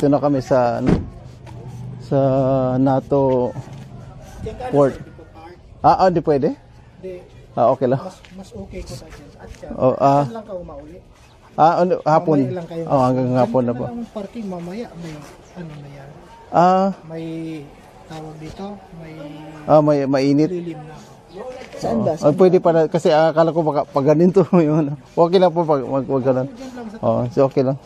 Dito na kami sa ano, sa NATO port. Hindi pwede? Hindi. Okay lang. Mas okay ko sa dyan. At lang ka umauli. Hapon. Lang kayo. Hanggang hapon na po. Ang parking mamaya may ano na yan. May tawag dito, may mainit. lilim na. Saan ba? Pwede pala kasi akala ko pag ganito yun. Okay lang po pag wag ganun. So okay lang.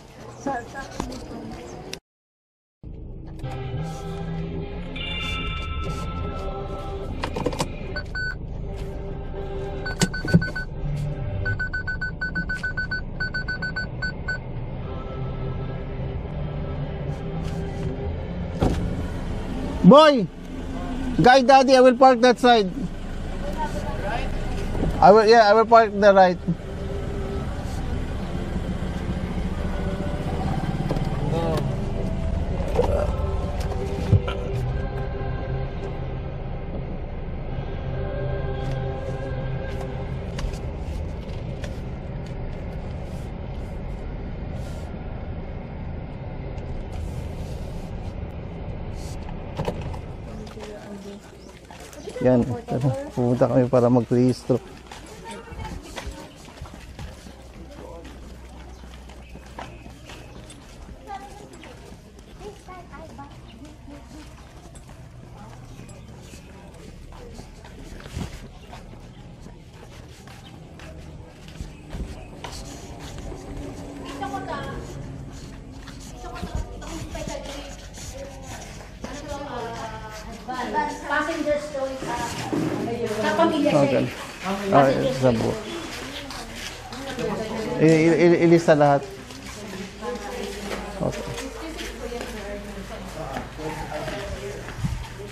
Boy, guide daddy, I will park that side. I will park the right. Yan, pupunta kami para mag-rehistro. Passengers to sa pamilya siya. Sampo. Ilista lahat. Okay.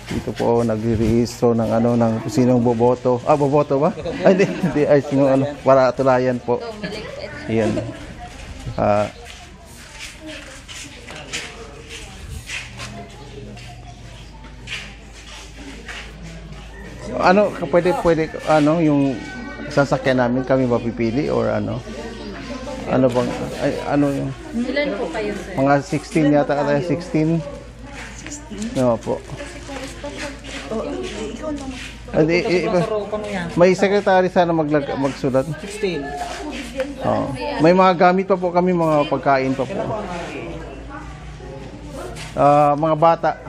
Dito po nagre-rehistro ng ano ng sinong boboto. Boboto ba? Hindi, sino ano para tulayan po. Iyan. Pwede yung sasakyan namin kami mapipili or ano bang yung Ilan po kayo, sir? mga 16 yata kaya 16 no po. May secretary sana magsulat 16. May mga gamit pa po kami, mga pagkain pa po, mga bata.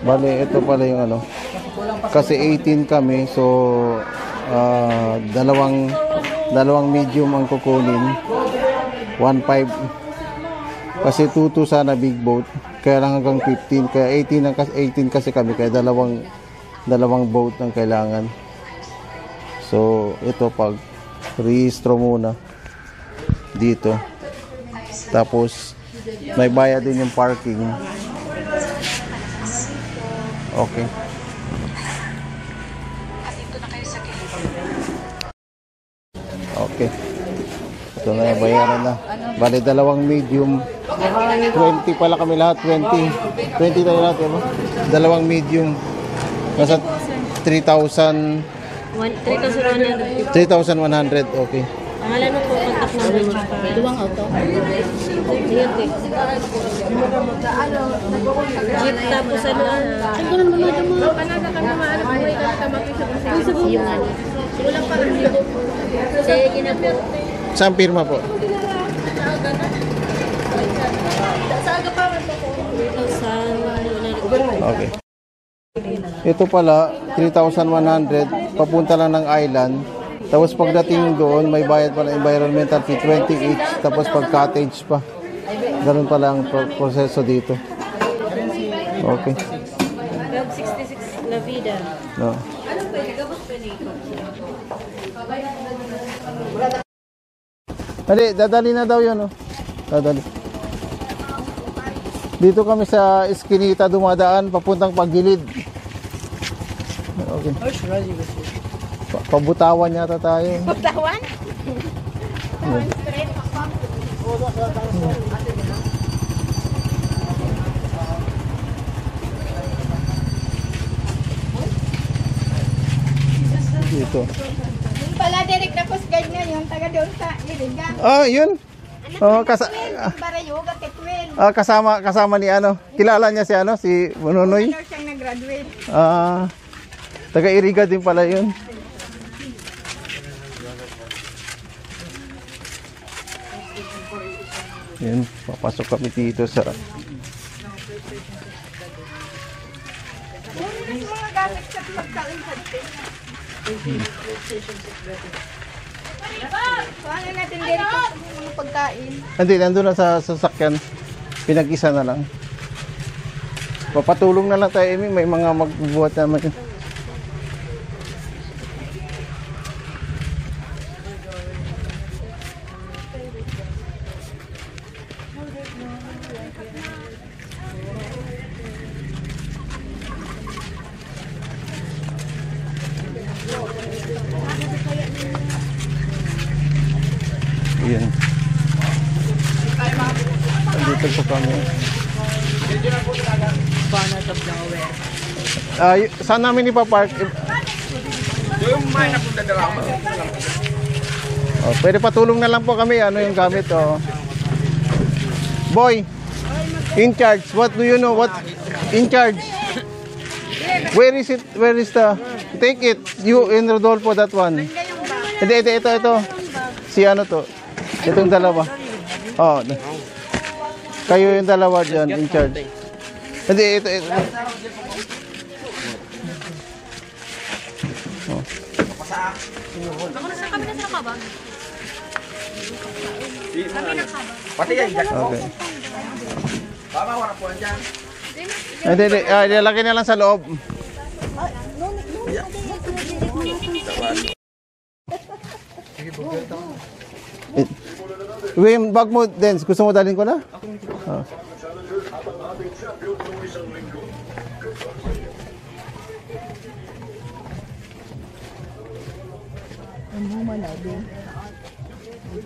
Bale, ito pala yung ano. Kasi 18 kami, so dalawang medium ang kukunin. 1.5. Kasi 2 sana big boat. Kaya lang hanggang 15. Kaya 18 kasi kami, kaya dalawang boat ang kailangan. So, ito pag rehistro muna dito. Tapos may bayad din yung parking. Okay. Okay. Ito na yung bayaran na. Bali, dalawang medium. 20 pala kami lahat. 20 tayo lahat. Diba? Dalawang medium. Nasa 3,100. 3,100. Okay. Pangalan mo po, contact number tsaka duwang auto. Jeep tapos ano? Ang ko naman mga mo. Panasa ka na maano ko ikaw ka makisabang sa yung ano. Walang parang dito. Sige, ginapit. Saan pirma po? Sa agapangan po ko. Okay. Ito pala, 3,100. Papunta lang ng island. Tapos pagdating doon, may bayad pa ng environmental fee, 20 each. Tapos pag cottage pa. Ganun pala ang proseso dito. Okay. 1266 La Vida. No. Dadali na daw yun. Dadali. Dito kami sa Eskinita dumadaan, papuntang Pagilid. Okay. Pabutawan yata tayo. Butawan? Dito. pala, direct na kusgad na yung taga doon sa Iriga. Oh, yun. Oh, Barayuga, Ketwil. kasama ni ano. Kilala niya si ano, si Bunonoy. Ano siyang nag-graduate. Taga-Iriga din pala yun. Yan, papasok kami dito sa Mga gamit sa pagkain sa tin. Paano natin direct sa mga pagkain? Hindi, nandun na sa sasakyan. Pinag-isa na lang. Papatulong na lang tayo, Amy. May mga magbubuhat naman. Yan. Dito po kami. Saan namin ipapark? Yung may napunta na lang. Oh, pwede patulong na lang po kami. Ano yung gamit? Oh. Boy, in charge. What do you know? What in charge? Where is it? Where is the? Take it. You and Rodolfo, that one. Hindi, ito. Si ano to? Itong dalawa. Oh. Kayo yung dalawa dyan, in charge. Hindi, ito. Oh. Kami na sa kabag. Pati yan, Jack. Okay. Baba, wala po dyan. Hindi. Ilalagay na lang sa loob. Yung bag mo, Dens, gusto mo dalhin ko na? Oh.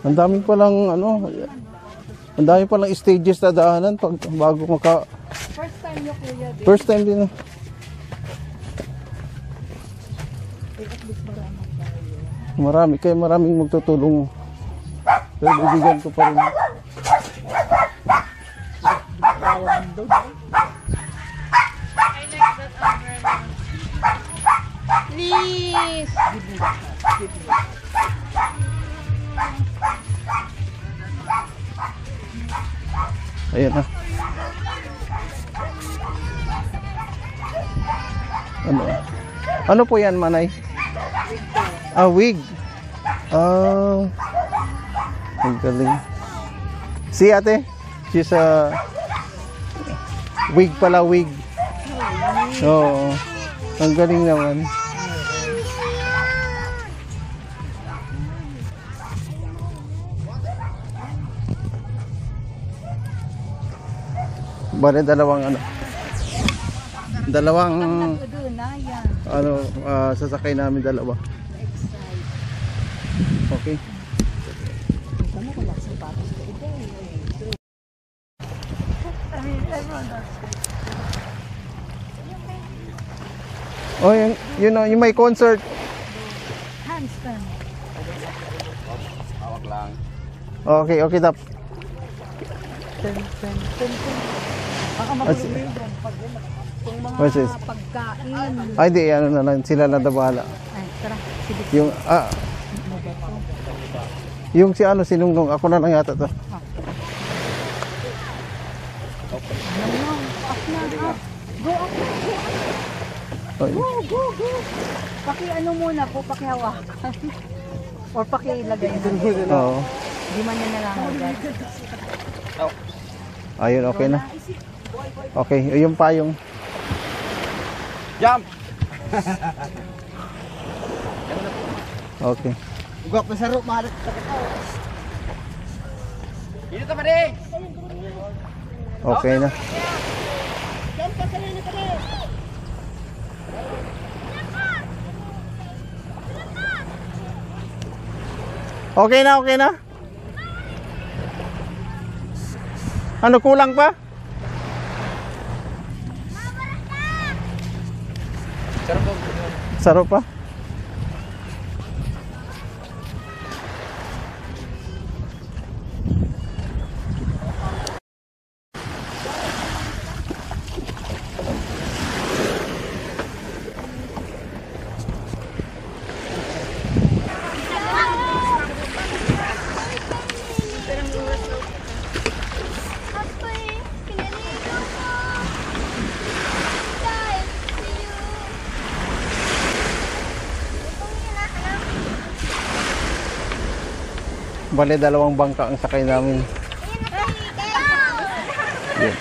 Ang dami palang ano, ang dami palang stages na daanan pag bago maka. First time nyo kuya. First time din. Maraming magtutulong. Pero bibigyan ko pa rin. Please! Ayan na. Ano po yan, Manay? Wig. Ang galing. Si ate, she's a wig pala, wig. Oo. Ang galing naman. Bale, dalawang sasakay namin dalawa. Okay. Oh, yung may concert. Handstand. Hawak lang. Okay, tap. Baka makulong kung mga pagkain. Ay, di, ano na lang, sila na bahala. Ay, tara. Sige. Yung si ano, sinungnong, ako na lang yata to. Go. Paki-ano muna po, pakihawakan. Or pakilagay na. Oo. Di man na lang agad. Ayun, okay na. Okay, yung payong. Jump! Okay. Ugap na sa rope, mahalat sa katao. Dito ka pa rin! Okay na. Okay na. Ano, kulang pa? Sarap pa? Bale, 2 bangka ang sakay namin. Yun.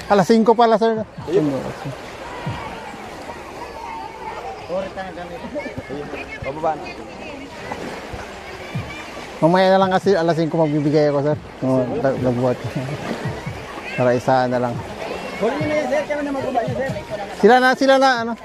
Alas 5 pala, sir. Pababa na. Mamaya na lang kasi alas 5 magbibigay ako, sir. Nagbuhat. Para isaan na lang. Huli nyo na yan, sir. Kaya na magbaba nyo, sir. Sila na, ano?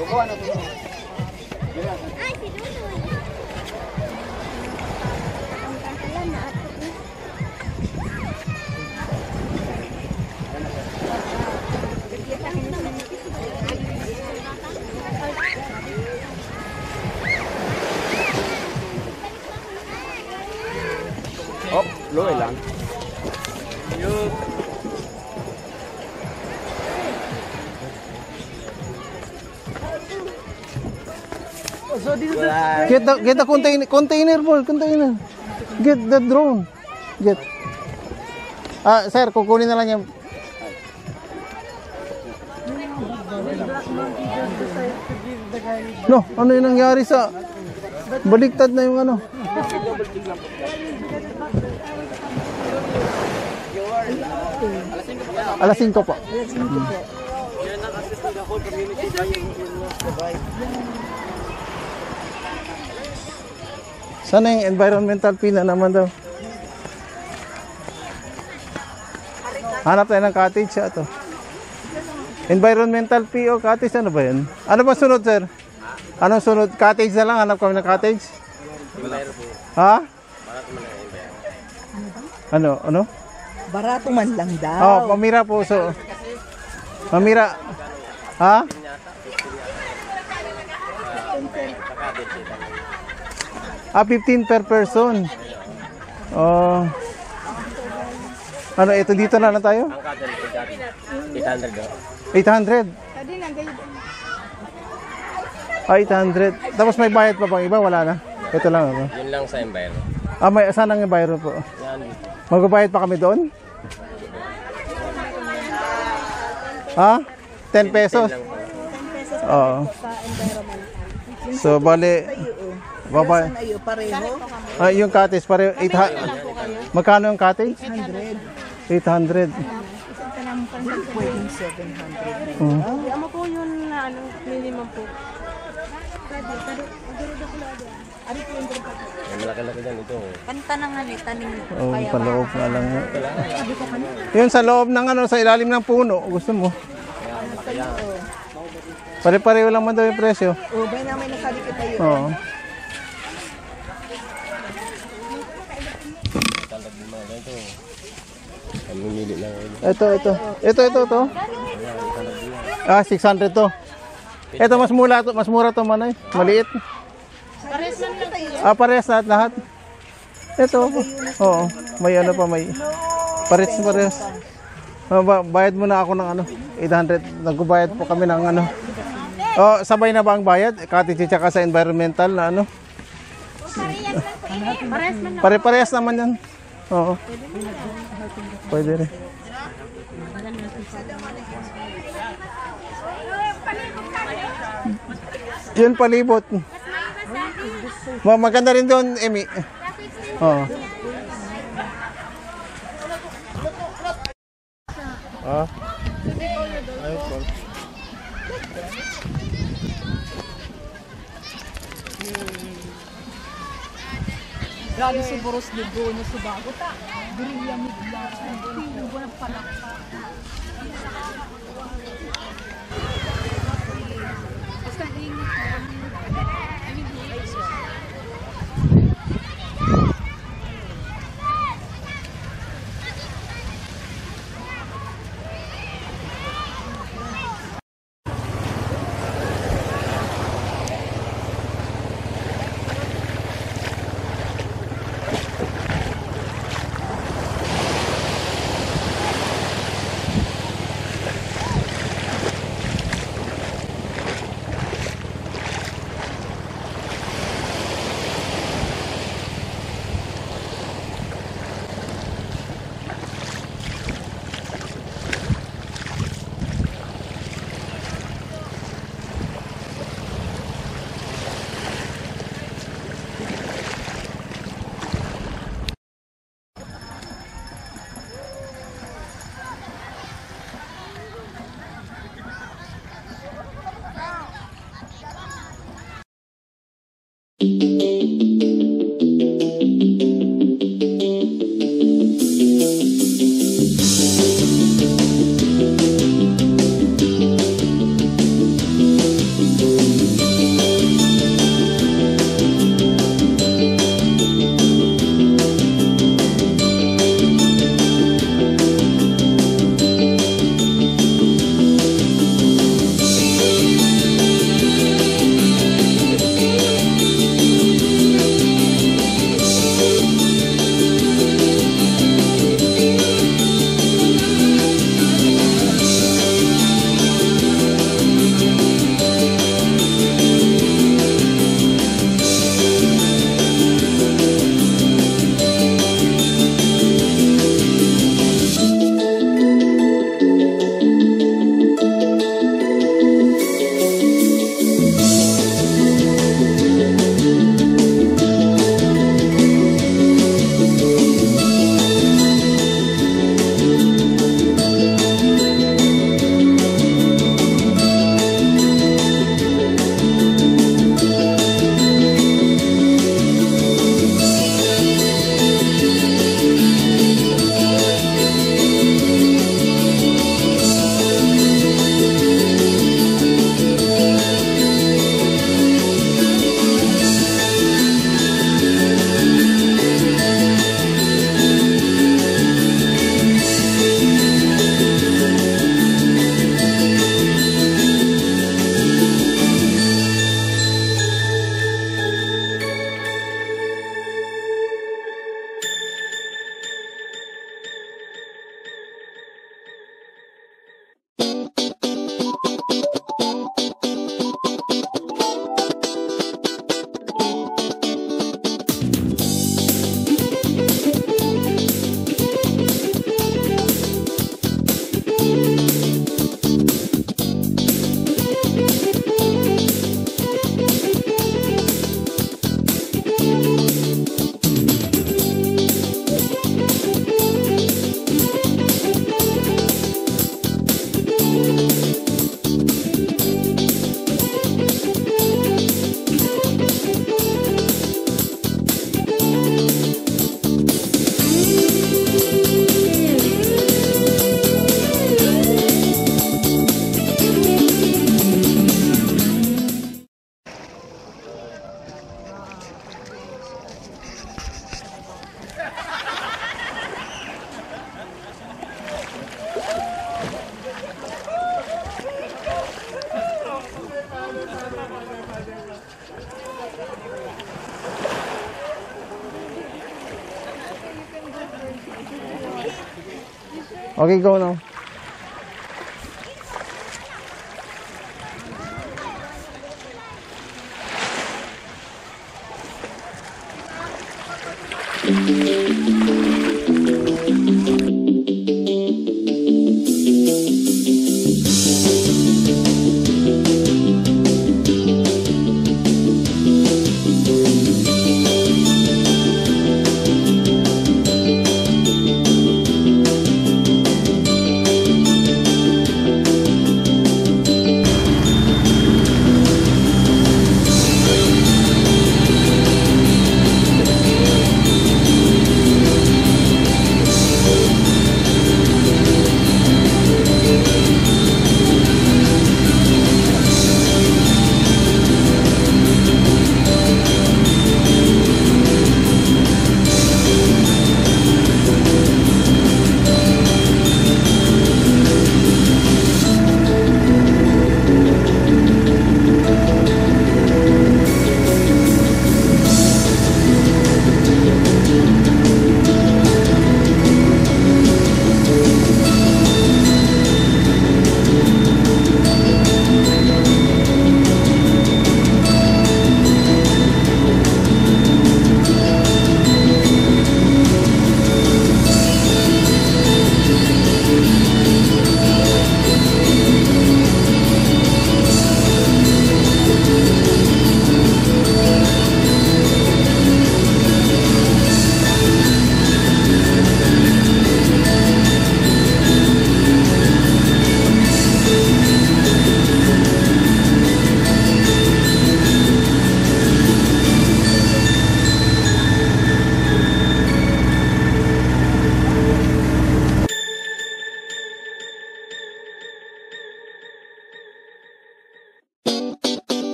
Bukuha na ito. Oh, luwi lang. So this is Get the container ball, container. Get the drone. Get. Sir, kukunin na lang yung... No, ano yung nangyari sa... Baliktad na yung ano. Alas 5 po. Sana yung environmental fee na naman daw. Hanap tayo ng cottage siya to. Environmental fee o cottage, ano ba yun? Ano ba sunod, sir? Anong sunod? Cottage na lang? Hanap kami ng cottage? Ha? Ano? Barato man lang daw. Oh, pamira po. So, pamira. Ha? Ah, 15 per person. Oh. Ano, ito dito na lang tayo? 800. 800? Ah, 800. Tapos may bayad pa bang iba? Wala na. Ito lang ako. Yun lang sa enviro. Ah, may saan ang enviro po? Yan. Magbabayad pa kami doon? Ha? 10 pesos? Oo. So, bali, babay. Ayo pareho. Yung cottage, pareho, 800. Magkano yung cottage? 800. Pwedeng 700. Ama po yun na minimum po. May malaki-laki dyan ito. Kanta na nga ni taning Oh, paloob na lang. Yun sa loob ng ano, sa ilalim ng puno, gusto mo. Pare-pareho lang man daw yung presyo. Oh, bay na may nakadikit tayo. Oo. Mamimili lang. Ito. Ah, 600 to. Ito mas mura to manay. Maliit. Ah, parehas lahat. Ito. Oo. May ano pa, may parehas. Bayad muna ako ng ano, 800. Nagbayad po kami ng ano. Oh, sabay na ba ang bayad? Cottage tsaka sa environmental na ano? Pare-parehas naman yan. Oo. Pwede rin. Yun palibot. Maganda rin doon, Emi. Oo. Ah. Ayun po. Grabe si Boros de Bono sa bago ta. Brilya mo bigla. Hindi ko na pala. Okay, go now.